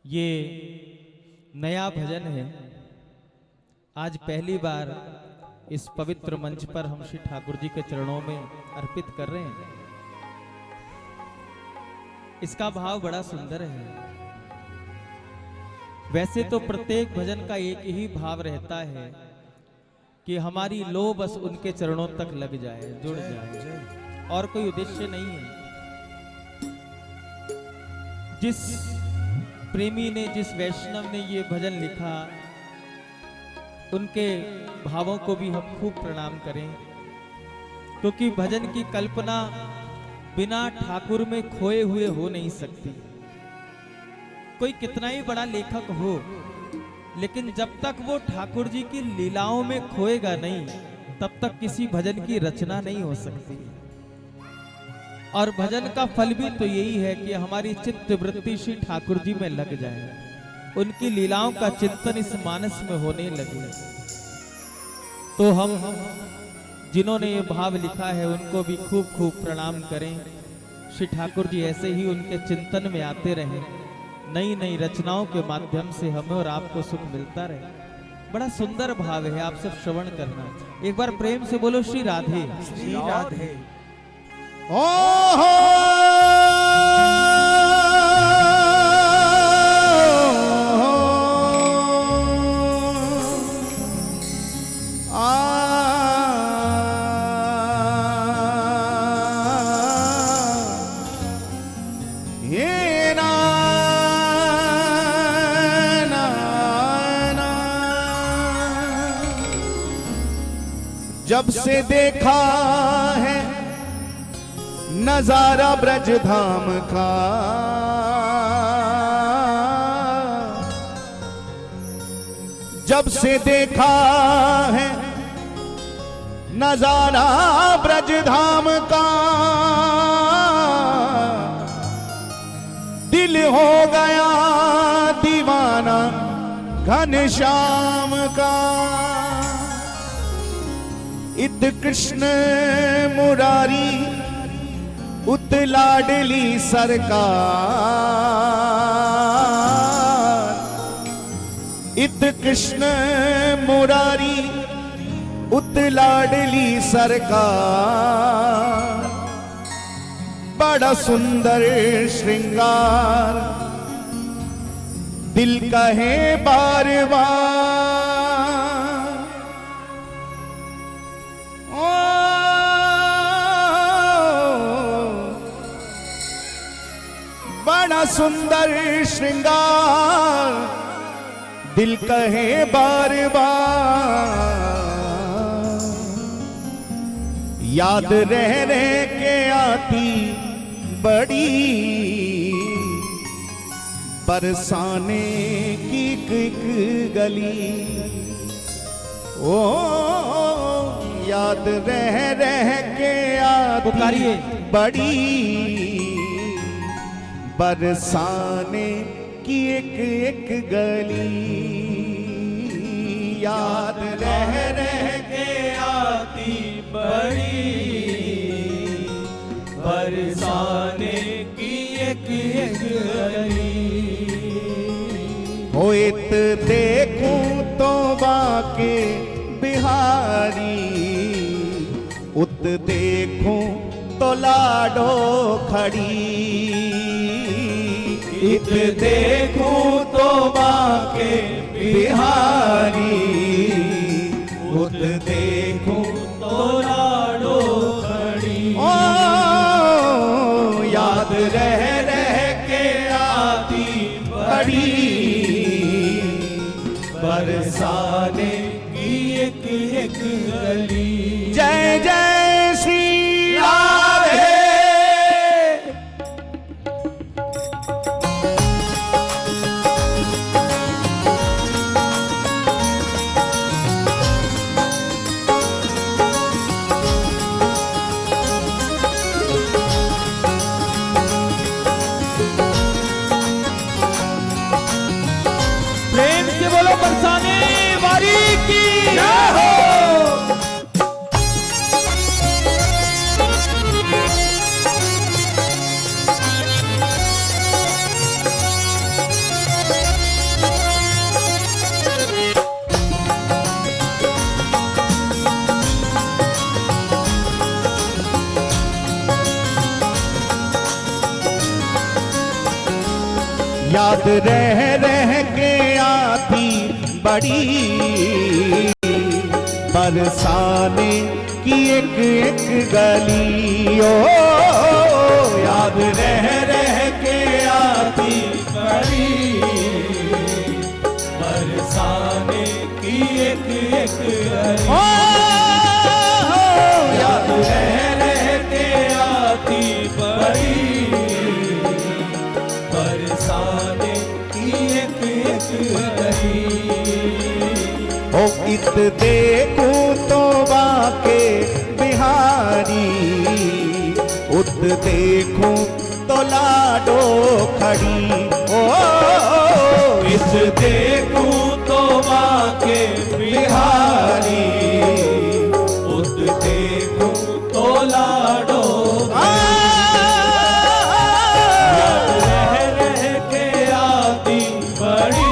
ये नया भजन है। आज पहली बार इस पवित्र मंच पर हम श्री ठाकुर जी के चरणों में अर्पित कर रहे हैं। इसका भाव बड़ा सुंदर है। वैसे तो प्रत्येक भजन का एक ही भाव रहता है कि हमारी लो बस उनके चरणों तक लग जाए, जुड़ जाए, और कोई उद्देश्य नहीं है। जिस प्रेमी ने, जिस वैष्णव ने ये भजन लिखा, उनके भावों को भी हम खूब प्रणाम करें, क्योंकि भजन की कल्पना बिना ठाकुर में खोए हुए हो नहीं सकती। कोई कितना ही बड़ा लेखक हो, लेकिन जब तक वो ठाकुर जी की लीलाओं में खोएगा नहीं, तब तक किसी भजन की रचना नहीं हो सकती। और भजन का फल भी तो यही है कि हमारी चित्त वृत्ति श्री ठाकुर जी में लग जाए, उनकी लीलाओं का चिंतन इस मानस में होने लगे। तो हम जिन्होंने ये भाव लिखा है उनको भी खूब खूब प्रणाम करें। श्री ठाकुर जी ऐसे ही उनके चिंतन में आते रहें, नई नई रचनाओं के माध्यम से हमें और आपको सुख मिलता रहे। बड़ा सुंदर भाव है, आप सब श्रवण करना। एक बार प्रेम से बोलो श्री राधे। श्री राधे। जब से देखा है नजारा ब्रज धाम का, जब से देखा है नजारा ब्रज धाम का, दिल हो गया दीवाना घनश्याम का। इत कृष्ण मुरारी उत लाडली सरकार, इत कृष्ण मुरारी उत लाडली सरकार। बड़ा सुंदर श्रृंगार दिल कहे बार बार। बड़ा सुंदर श्रृंगार दिल कहे बार बार। याद रह रह के आती बड़ी बरसाने की एक गली। ओ याद रह रह के आती बड़ी बरसाने की एक गली। याद रह रह के आती बड़ी बरसाने की एक गली। होइत देखूं तो बाके बिहारी, उत देखूं तो लाडो खड़ी। इत देखूं तो बाके बिहारी, उत देखूं तो लाडो खड़ी। ओ याद रह रह के आती बड़ी बरसाने की एक गली। जय जय श्री राधे। प्रेम से बोलो बरसाने वारी की जय हो। याद रह के आती बड़ी बरसाने की एक एक गली। ओ याद रह के आती बड़ी बरसाने की एक एक गली। ओ याद रह के आती बड़ी बरसाने की एक एक गली। ओ इत देखूं तो बाके बिहारी, उत देखूं तो लाडो खड़ी। ओ इत देखूं तो बाके बिहारी, उत देखूं तो लाडो। याद रह के आती बड़ी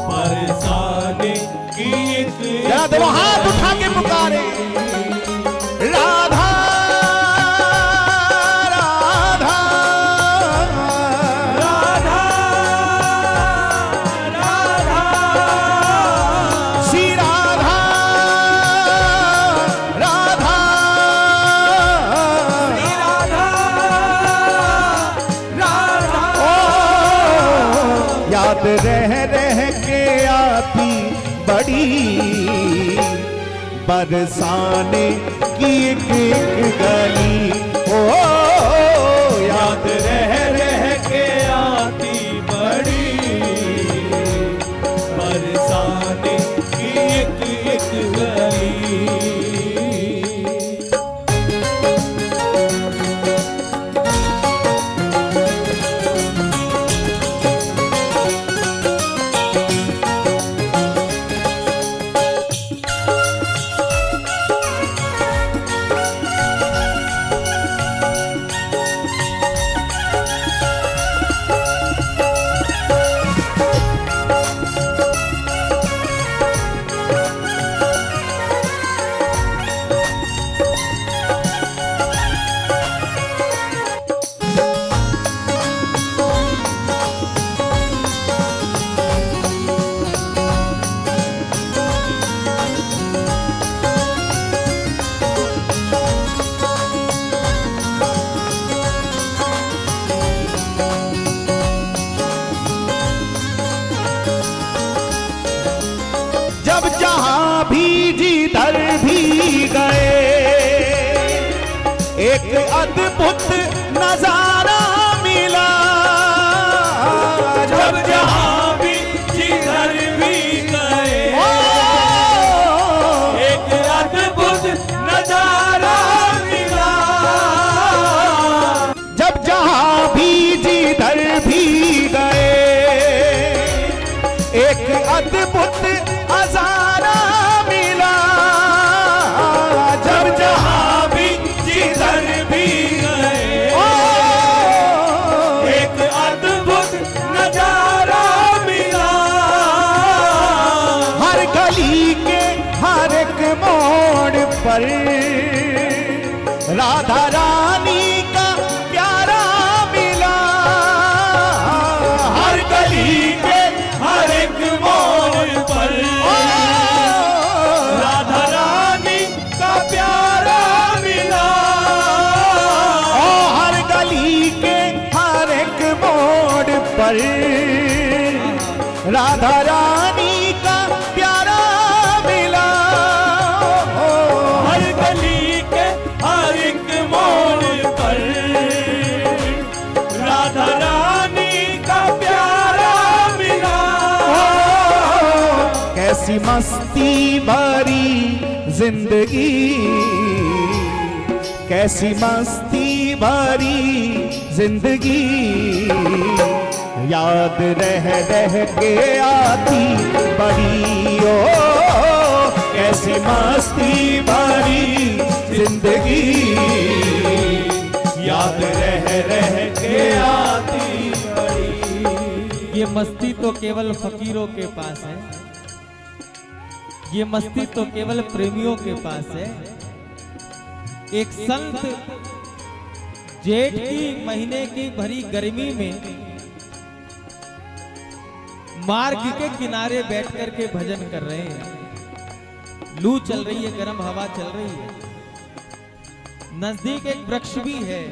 बरसाने की एक याद वो हाथ उठा के पुकारे राधा राधा राधा राधा श्री राधा राधा श्री राधा राधा। ओ याद रह के आती बड़ी बरसाने की एक एक गली। ओ याद रह के आती बड़ी बरसाने की एक एक गली। जब जहां भी जिधर भी गए एक अद्भुत नजारा मिला। जब जहां भी जिधर भी गए एक अद्भुत नजारा मिला। जब जहां भी जिधर भी गए एक अद्भुत नजारा मिला। जब जहां भी जिधर भी गए एक अद्भुत नजारा मिला। हर गली के हर एक मोड़ पर राधा रानी का प्यारा मिला। हर गली के हर एक मोड़ पर राधा रानी का प्यारा मिला। ओ हर गली के हर एक मोड़ पर राधा रानी का प्यारा मिला। हर गली के हर एक मोड़ पर राधा रानी का प्यारा मिला। कैसी मस्ती भरी जिंदगी, कैसी मस्ती भरी जिंदगी। याद रह के आती बड़ी। ओ कैसी मस्ती भरी जिंदगी। याद रह के आती बड़ी। ये मस्ती तो केवल फकीरों के पास है, ये मस्ती तो केवल प्रेमियों के पास है। एक संत जेठ की महीने की भरी गर्मी में मार्ग के किनारे बैठ कर के भजन कर रहे हैं। लू चल रही है, गर्म हवा चल रही है, नजदीक एक वृक्ष भी है।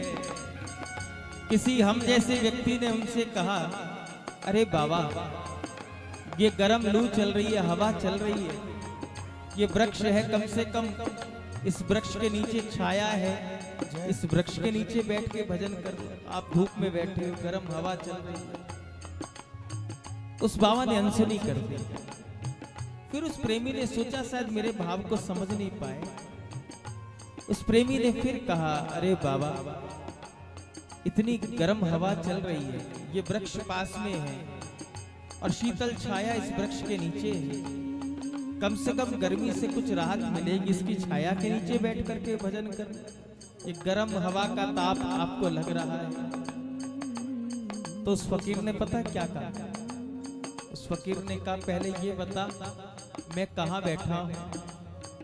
किसी हम जैसे व्यक्ति ने उनसे कहा, अरे बाबा, ये गर्म लू चल रही है, हवा चल रही है, ये वृक्ष है, कम से कम इस वृक्ष के नीचे छाया है, इस वृक्ष के नीचे बैठ के भजन कर लो। आप धूप में बैठे हो, गर्म हवा चल रही है। उस बाबा ने अनसुनी कर दी। फिर उस प्रेमी ने सोचा शायद मेरे भाव को समझ नहीं पाए। उस प्रेमी ने फिर कहा, अरे बाबा, इतनी गर्म हवा चल रही है, ये वृक्ष पास में है और शीतल छाया इस वृक्ष के नीचे है, कम से कम गर्मी से कुछ राहत मिलेगी इसकी छाया के नीचे बैठ करके भजन कर। ये गर्म हवा का ताप आपको लग रहा है। तो उस फकीर ने पता क्या कहा? उस फकीर ने कहा, पहले ये बता मैं कहाँ बैठा हूँ?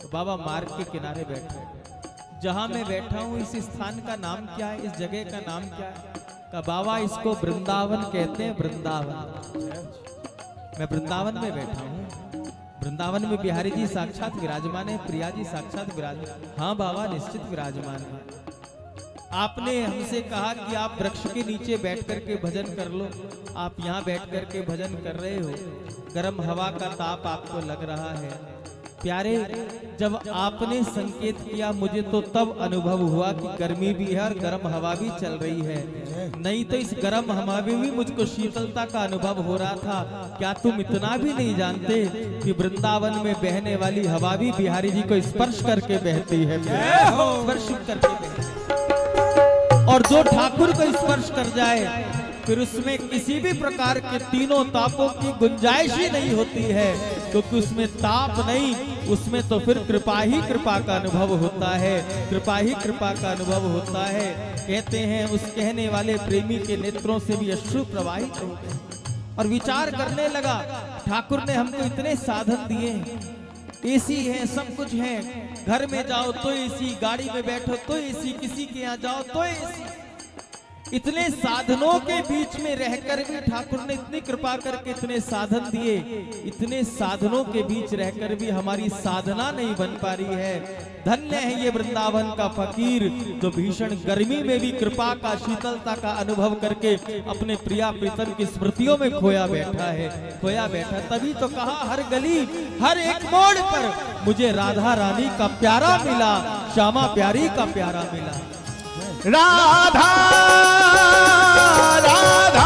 तो बाबा मार्ग के किनारे बैठा हूँ। जहां मैं बैठा हूँ इस स्थान का नाम क्या है, इस जगह का नाम क्या है? का बाबा, इसको वृंदावन कहते हैं, वृंदावन। मैं वृंदावन में बैठा हूँ। वृंदावन में बिहारी जी साक्षात विराजमान है, प्रिया जी साक्षात विराजमान। हाँ बाबा, निश्चित विराजमान है। आपने हमसे कहा कि आप वृक्ष के नीचे बैठ करके भजन कर लो। आप यहाँ बैठ करके भजन कर रहे हो, गर्म हवा का ताप आपको लग रहा है। प्यारे, जब आपने संकेत किया मुझे तो तब अनुभव हुआ कि गर्मी भी है और गर्म हवा भी चल रही है, नहीं तो इस गर्म हवा में भी मुझको शीतलता का अनुभव हो रहा था। क्या तुम इतना भी नहीं जानते कि वृंदावन में बहने वाली हवा भी बिहारी जी को स्पर्श करके बहती है, स्पर्श करके बहती है। और जो ठाकुर को स्पर्श कर जाए फिर उसमें किसी भी प्रकार के तीनों तापों की गुंजाइश ही नहीं होती है, क्योंकि उसमें ताप नहीं, उसमें तो फिर कृपा ही कृपा का अनुभव होता है, कृपा ही कृपा का अनुभव होता है। कहते हैं उस कहने वाले प्रेमी के नेत्रों से भी अश्रु प्रवाहित हो गए और विचार करने लगा, ठाकुर ने हमको इतने साधन दिए, एसी है, सब कुछ है, घर में जाओ तो एसी, गाड़ी में बैठो तो एसी, किसी के यहाँ जाओ तो एसी, इतने साधनों के बीच में रहकर भी ठाकुर ने इतनी कृपा करके इतने साधन दिए, इतने साधनों के बीच रहकर भी हमारी साधना नहीं बन पा रही है। धन्य है ये वृंदावन का फकीर जो भीषण गर्मी में भी कृपा का, शीतलता का अनुभव करके अपने प्रिया प्रीतम की स्मृतियों में खोया बैठा है, खोया बैठा। तभी तो कहा, हर गली हर एक मोड़ पर मुझे राधा रानी का प्यारा मिला, श्यामा प्यारी का प्यारा मिला। राधा राधा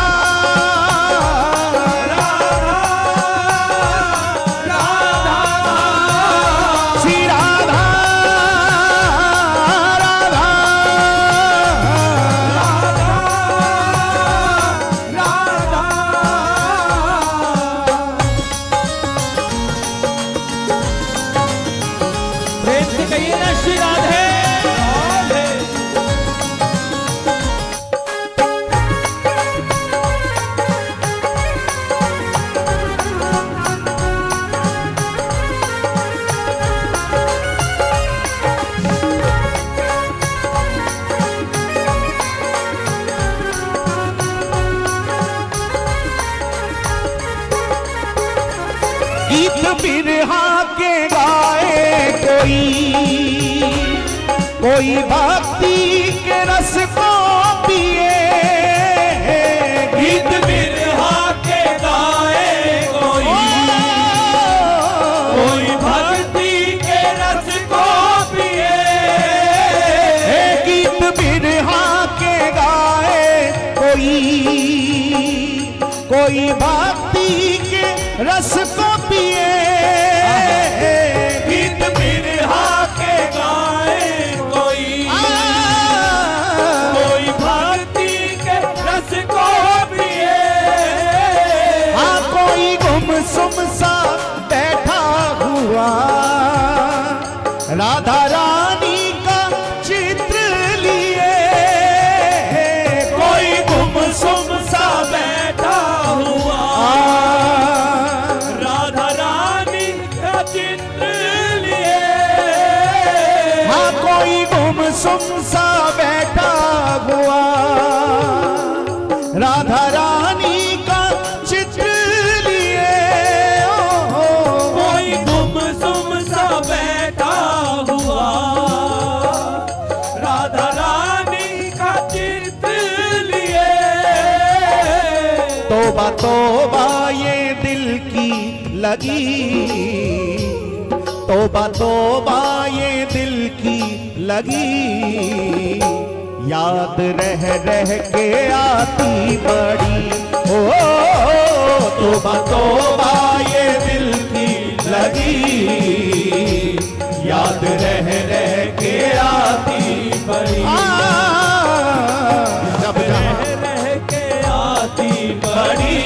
गीत बिरहा के गाए कोई भक्ति के रस को पिए, गीत बिरहा के गाए कोई भक्ति के रस को पिए, गीत बिरहा के गाए कोई भक्ति के रस को पिए, गीत बिरहा के गाए कोई भक्ति के रस को पिए। हाँ, कोई गुमसुम सा बैठा हुआ राधा रानी का चित्र लिए, कोई गुमसुम सा बैठा हुआ राधा रानी का चित्र लिए। हाँ, कोई गुमसुम सा बैठा हुआ राधा रानी का चित्र लिए। तोबा तोबा ये दिल की लगी, तोबा तोबा ये दिल की लगी, याद रह रह के आती बड़ी। ओ तोबा तोबा ये दिल की लगी, याद रह रह के आती बड़ी। जब रह रह के आती बड़ी,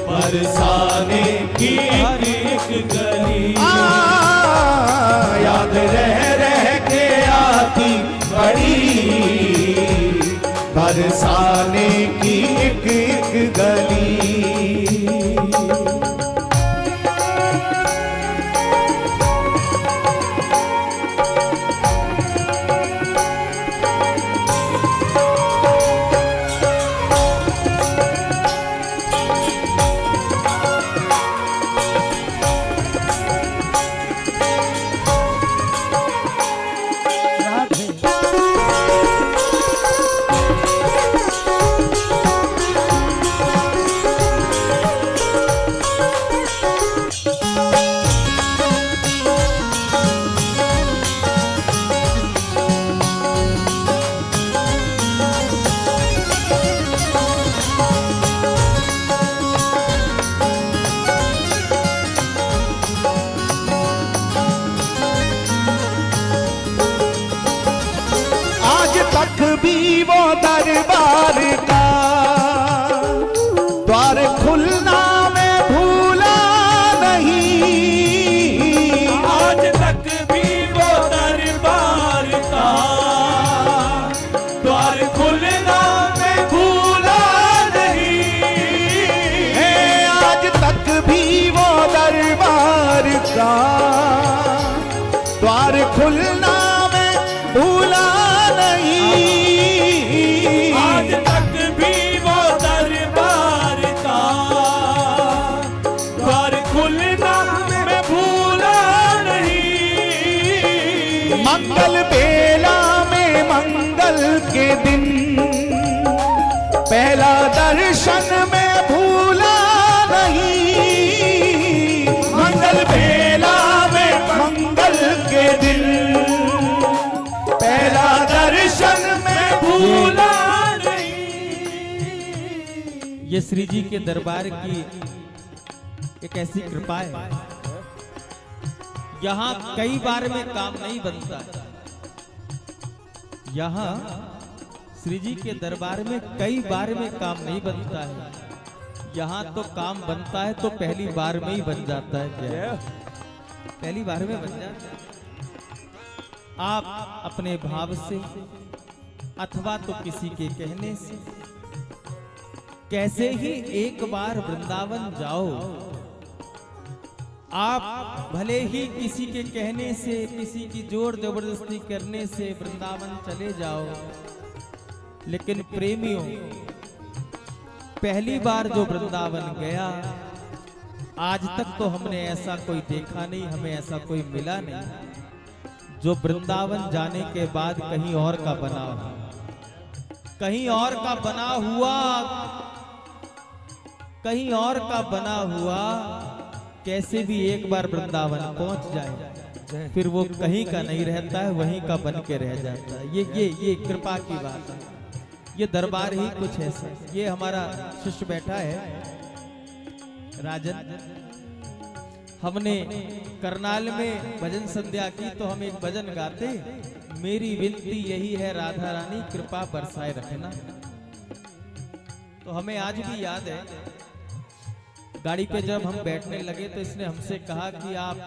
बरसाने की एक गली, याद रह रह के आती बड़ी, बरसाने की एक एक गली। भी वो दरबार का द्वार खुलना मैं भूला नहीं, आज तक भी वो दरबार का द्वार खुलना मैं भूला नहीं। आज तक भी वो दरबार का द्वार खुलना मैं भूला नहीं, आज तक भी वो दरबार का द्वार खुलना मैं भूला नहीं। मंगल बेला में मंगल के दिन पहला दर्शन में भूला नहीं, मंगल बेला में मंगल के दिन पहला दर्शन में भूला नहीं। ये श्री जी के दरबार की एक ऐसी कृपा है, यहाँ कई बार में काम नहीं बनता। यहाँ श्री जी के दरबार में कई बार में काम नहीं बनता है, यहाँ तो काम बनता है तो पहली बार में ही बन जाता है। क्या पहली बार में बन जाता है? आप अपने भाव से अथवा तो किसी के कहने से कैसे ही एक बार वृंदावन जाओ, आप भले ही किसी के कहने से किसी की जोर जबरदस्ती करने से वृंदावन चले जाओ, लेकिन प्रेमियों पहली बार जो वृंदावन गया आज तक तो हमने ऐसा कोई देखा नहीं, हमें ऐसा कोई मिला नहीं जो वृंदावन जाने के बाद कहीं और का बना हुआ, कहीं और का बना हुआ, कहीं और का बना हुआ कैसे भी एक बार वृंदावन पहुंच जाए फिर वो कहीं का नहीं रहता है, वहीं का बन के रह जाता है। ये कृपा की बात है, ये दरबार ही कुछ ऐसा। ये हमारा शिष्य बैठा है राजन, हमने करनाल में भजन संध्या की तो हम एक भजन गाते, मेरी विनती यही है राधा रानी कृपा बरसाए रखना। तो हमें आज भी याद है गाड़ी पे जब हम बैठने लगे तो इसने हमसे कहा कि आप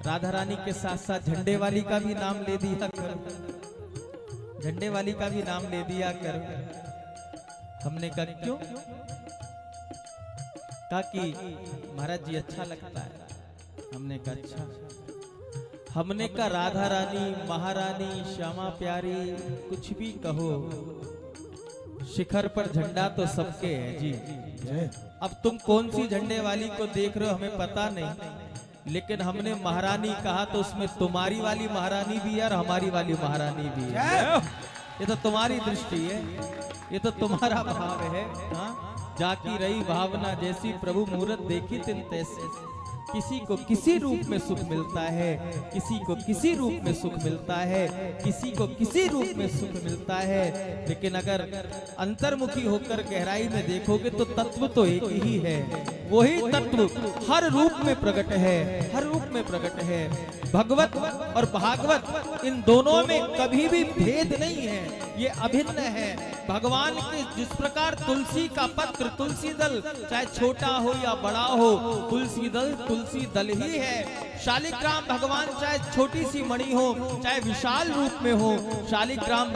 राधा रानी के साथ साथ झंडे वाली का भी नाम ले दिया करो, झंडे वाली का भी नाम ले दिया करो। हमने कहा क्यों? कहा कि महाराज जी अच्छा लगता है। हमने कहा अच्छा। हमने कहा राधा रानी महारानी श्यामा प्यारी कुछ भी कहो, शिखर पर झंडा तो सबके है जी। अब तुम कौन सी झंडे वाली को देख रहे हो हमें पता नहीं, लेकिन हमने महारानी कहा तो उसमें तुम्हारी वाली महारानी भी है और हमारी वाली महारानी भी है। ये तो तुम्हारी दृष्टि है। ये तो तुम्हारा भाव है। हाँ, जाकी रही भावना जैसी, प्रभु मूरत देखी तिन तैसी। किसी को किसी रूप में सुख मिलता है, किसी को किसी रूप में सुख मिलता है, किसी को किसी रूप में सुख मिलता है। लेकिन अगर अंतर्मुखी होकर गहराई में देखोगे तो तत्व तो एक ही है। वही तत्व हर रूप में प्रकट है, हर रूप में प्रकट है। भगवत और भागवत इन दोनों में कभी भी भेद नहीं है, ये अभिन्न है। भगवान के जिस प्रकार तुलसी का पत्र, तुलसी दल, चाहे छोटा हो या बड़ा हो, तुलसी दल ही है। शालिग्राम भगवान चाहे छोटी सी मणि हो, चाहे विशाल रूप में हो, शालिग्राम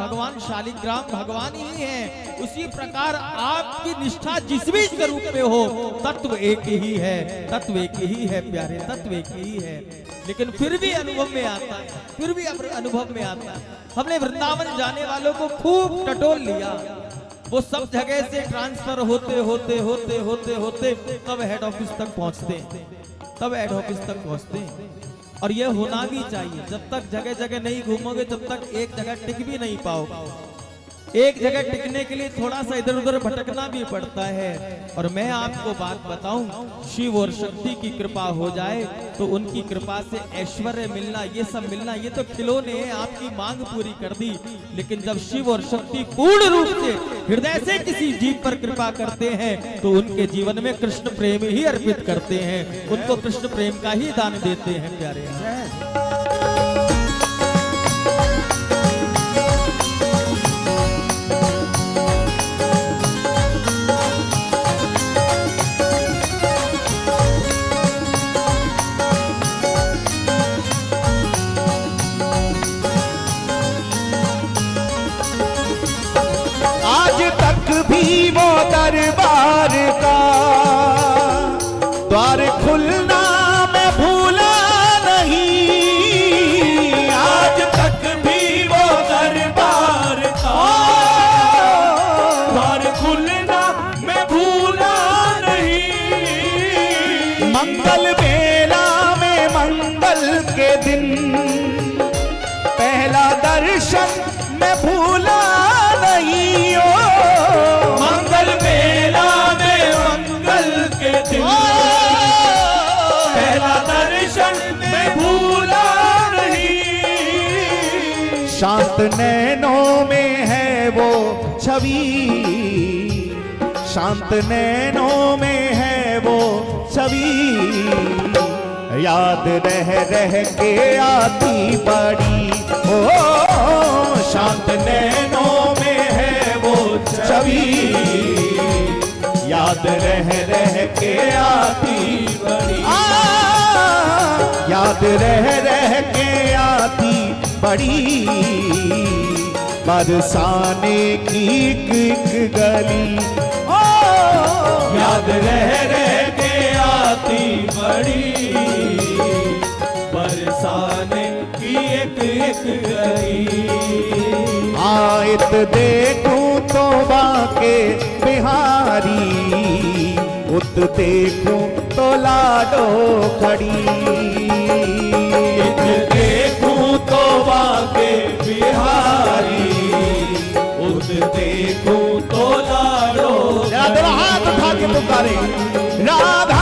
भगवान ही है। उसी प्रकार आपकी निष्ठा जिस भी स्वरूप में हो, तत्व एक ही है, तत्व एक ही है प्यारे, तत्व एक ही है। लेकिन फिर भी अनुभव में आता है, फिर भी अनुभव में आता है। हमने वृंदावन जाने वालों को खूब टटोल लिया, वो सब जगह से ट्रांसफर होते होते होते होते होते तब हेड ऑफिस तक पहुंचते हैं, तब हेड ऑफिस तक पहुंचते हैं। और ये होना भी चाहिए। जब तक जगह जगह नहीं घूमोगे तब तक एक जगह टिक भी नहीं पाओगे। एक जगह टिकने के लिए थोड़ा सा इधर उधर भटकना भी पड़ता है। और मैं आपको बात बताऊं, शिव और शक्ति की कृपा हो जाए तो उनकी कृपा से ऐश्वर्य मिलना, ये सब मिलना, ये तो खिलौने हैं, आपकी मांग पूरी कर दी। लेकिन जब शिव और शक्ति पूर्ण रूप से हृदय से किसी जीव पर कृपा करते हैं तो उनके जीवन में कृष्ण प्रेम ही अर्पित करते हैं, उनको कृष्ण प्रेम का ही दान देते हैं प्यारे। भी वो दरबार का द्वार खुलना मैं भूला नहीं। आज तक भी वो दरबार का द्वार खुलना मैं भूला नहीं। मंगल बेला में मंगल के दिन पहला दर्शन मैं भूला नहीं। ओ मंगल बेला में मंगल के दिन पहला दर्शन मैं भूला नहीं। शांत नैनों में है वो छवि, शांत नैनों में है वो छवि। याद रह रह के आती बड़ी, ओ शांत नैनों में है वो छवि। याद रह रह के आती बड़ी, याद रह रह के आती बड़ी। बरसाने की एक गली, ओ याद रह रह के आती बड़ी। बरसाने की एक गली। आयत देखूं तो बाके बिहारी, उत देखूं तो लाडो खड़ी। इत देखूं तो बाके बिहारी, उत देखूं तो लाडो। हाथ उठा के पुकारे राधा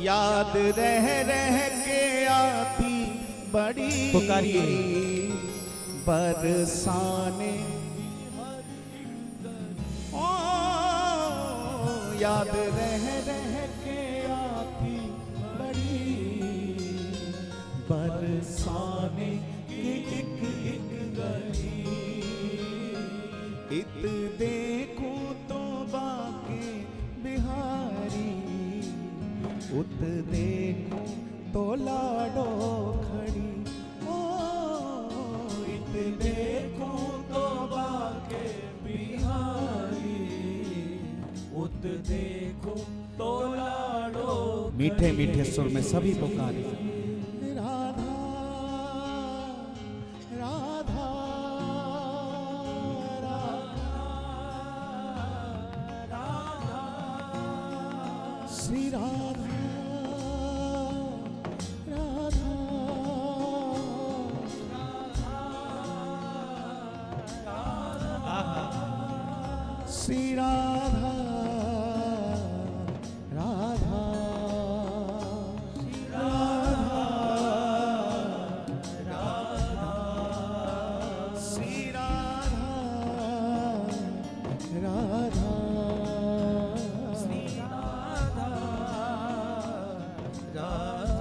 याद रह के आती बड़ी पुकारिए। बरसाने ओ याद रह के आती बड़ी बरसाने की एक गली इत देखूं तो बाके बिहारी उत देखूं तो लाडो खड़ी ओ इत देखूं तो बाके बिहारी उत देखूं तो लाडो मीठे मीठे सुर में सभी पुकारे। राधा राधा श्री राधा राधा श्री राधा राधा श्री राधा राधा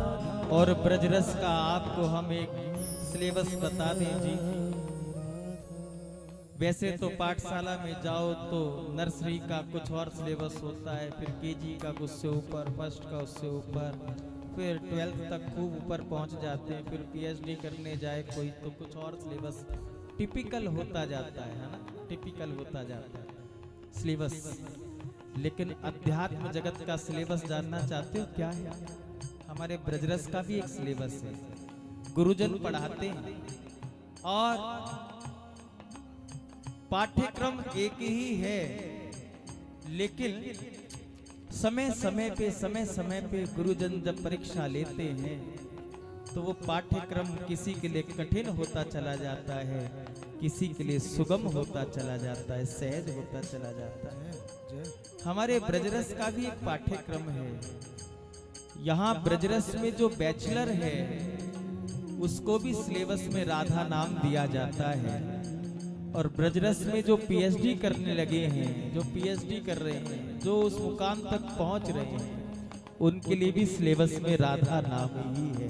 और ब्रजरस का आपको हम एक सिलेबस बता दें जी। वैसे तो पाठशाला में जाओ तो नर्सरी का कुछ और सिलेबस होता है, फिर केजी का उससे ऊपर, फर्स्ट का उससे ऊपर, फिर 12th तक खूब ऊपर पहुंच जाते हैं, फिर पीएचडी करने जाए कोई तो कुछ और सिलेबस टिपिकल होता जाता है ना, टिपिकल होता जाता है सिलेबस। लेकिन अध्यात्म जगत का सिलेबस जानना चाहते हो क्या है? हमारे ब्रजरस का भी एक सिलेबस है, गुरुजन पढ़ाते हैं और पाठ्यक्रम एक ही है, लेकिन समय समय पे गुरुजन जब परीक्षा लेते हैं तो वो पाठ्यक्रम किसी के लिए कठिन होता चला जाता है, किसी के लिए सुगम होता चला जाता है, सहज होता चला जाता है। हमारे ब्रजरस का भी एक पाठ्यक्रम है। यहाँ ब्रजरस में जो बैचलर है उसको भी सिलेबस में राधा नाम दिया जाता है, और ब्रजरस में जो पीएचडी करने लगे हैं, जो पीएचडी कर रहे हैं, जो उस मुकाम तक पहुंच रहे हैं, उनके लिए भी सिलेबस में राधा नाम ही है,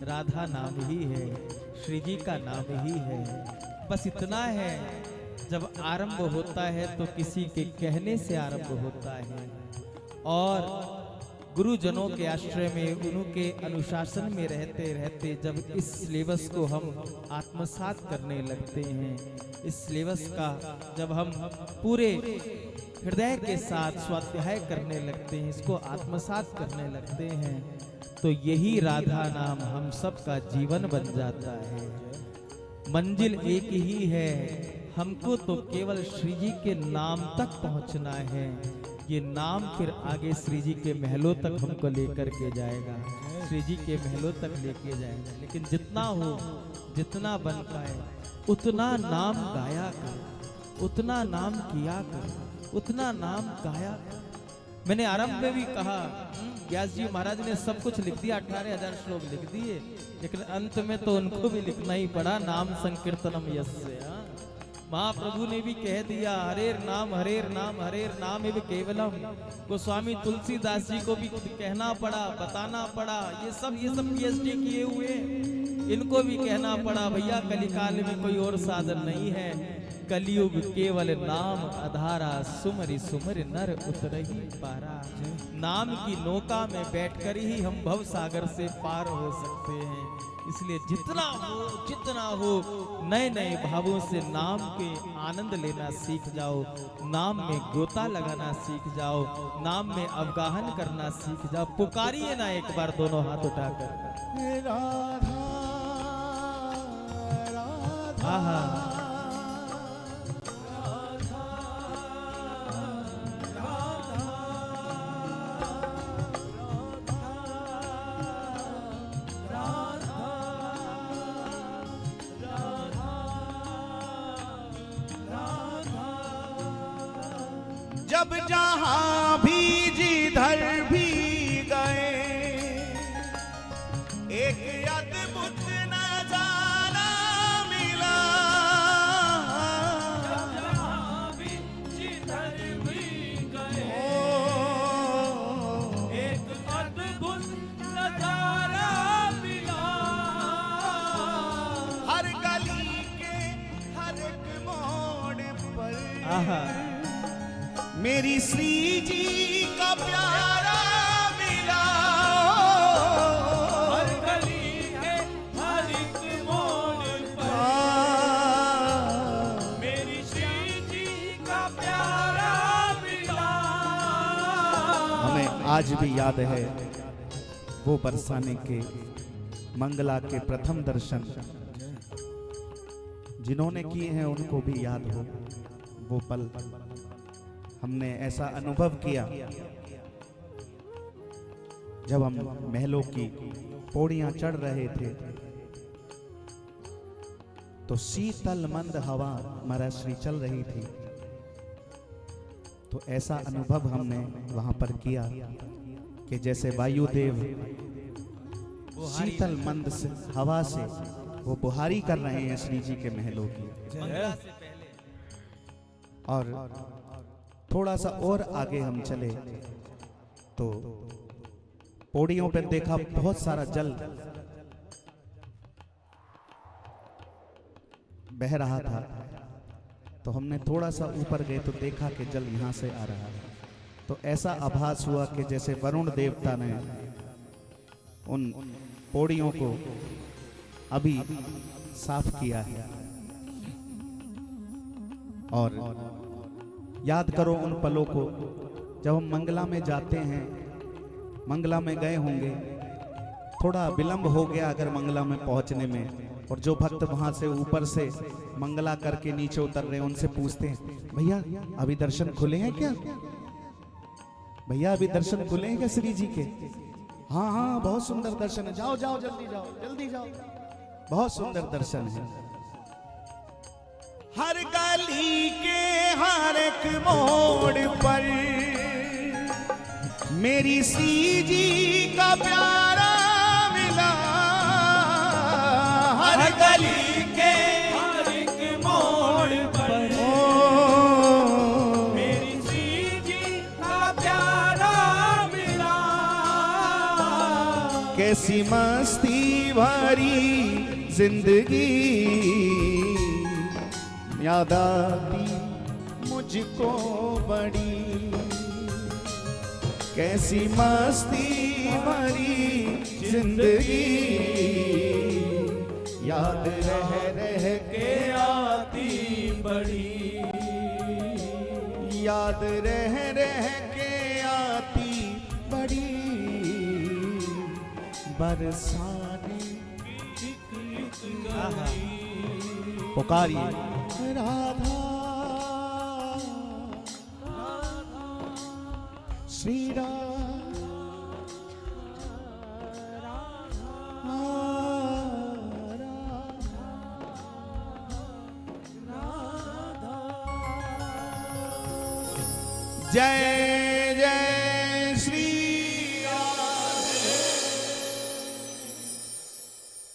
राधा नाम ही है, श्री जी का नाम ही है। बस इतना है, जब आरंभ होता है तो किसी के कहने से आरंभ होता है, और गुरुजनों के आश्रय में, उनके अनुशासन में रहते रहते जब इस सिलेबस को हम आत्मसात करने लगते हैं, इस सिलेबस का जब हम पूरे हृदय के साथ स्वाध्याय करने लगते हैं, इसको आत्मसात करने लगते हैं, तो यही राधा नाम हम सबका जीवन बन जाता है। मंजिल एक ही है, हमको तो केवल श्री जी के नाम तक पहुंचना है। ये नाम फिर आगे श्री जी के महलों तक हमको लेकर के जाएगा, श्री जी के महलों तक लेके जाएगा। लेकिन जितना हो, जितना बन पाए उतना नाम गाया कर, उतना नाम किया कर, उतना नाम गाया कर। मैंने आरंभ में भी कहा, व्यास जी महाराज ने सब कुछ लिख दिया, 18,000 श्लोक लिख दिए, लेकिन अंत में तो उनको भी लिखना ही पड़ा, नाम संकीर्तनम यस्य। महाप्रभु ने भी कह दिया, हरेर नाम एव केवलम। गोस्वामी तुलसीदास जी को भी कहना पड़ा, बताना पड़ा, ये सब पीएचडी किए हुए, इनको भी कहना पड़ा, भैया कलिकाल में कोई और साधन नहीं है, कलियुग केवल नाम आधारा, सुमरि सुमरि नर उतरहि पारा। नाम की नौका में बैठकर ही हम भव सागर से पार हो सकते हैं। इसलिए जितना हो नए नए भावों से नाम के आनंद लेना सीख जाओ, नाम में गोता लगाना सीख जाओ, नाम में अवगाहन करना सीख जाओ। पुकारिए ना एक बार दोनों हाथ उठाकर, राधा राधा आहा। जब जहां भी जिधर भी गए आहा मेरी श्री जी का प्यारा मिला। हर गली के हर एक मोड़ पर मेरी श्री जी का प्यारा मिला। हमें आज भी याद है वो बरसाने के मंगला के प्रथम दर्शन, जिन्होंने किए हैं उनको भी याद हो वो पल। हमने ऐसा अनुभव किया जब हम महलों की पौड़ियां चढ़ रहे थे तो शीतल मंद हवा मराश्री चल रही थी। तो ऐसा अनुभव हमने वहां पर किया कि जैसे वायुदेव शीतल मंद से हवा से वो बुहारी कर रहे हैं श्री जी के महलों की। मंगला से पहले और थोड़ा सा और आगे हम चले तो पौड़ियों पर देखा बहुत सारा जल बह रहा था। तो हमने थोड़ा सा ऊपर गए तो देखा कि जल यहां से आ रहा है। तो ऐसा आभास हुआ कि जैसे वरुण देवता ने उन पौड़ियों को अभी साफ किया है। और याद करो उन पलों को जब हम मंगला में जाते हैं। मंगला में गए होंगे, थोड़ा विलंब हो गया अगर मंगला में पहुंचने में, और जो भक्त वहां से ऊपर से मंगला करके नीचे उतर रहे हैं उनसे पूछते हैं भैया अभी दर्शन खुले हैं क्या? भैया अभी दर्शन खुले हैं क्या श्री जी के? हाँ हाँ बहुत सुंदर दर्शन है, जाओ जाओ जल्दी जाओ जल्दी जाओ, बहुत सुंदर दर्शन है। हर गली के हर एक मोड़ पर मेरी श्री जी का प्यारा मिला। हर गली के हर एक मोड़ पर मेरी श्री जी का प्यारा मिला। कैसी मस्ती भरी जिंदगी याद आती मुझको बड़ी। कैसी मस्ती भरी जिंदगी याद रह के आती बड़ी। याद रह के आती बड़ी। बरसाने आहा पुकारिए राधा श्री जय जय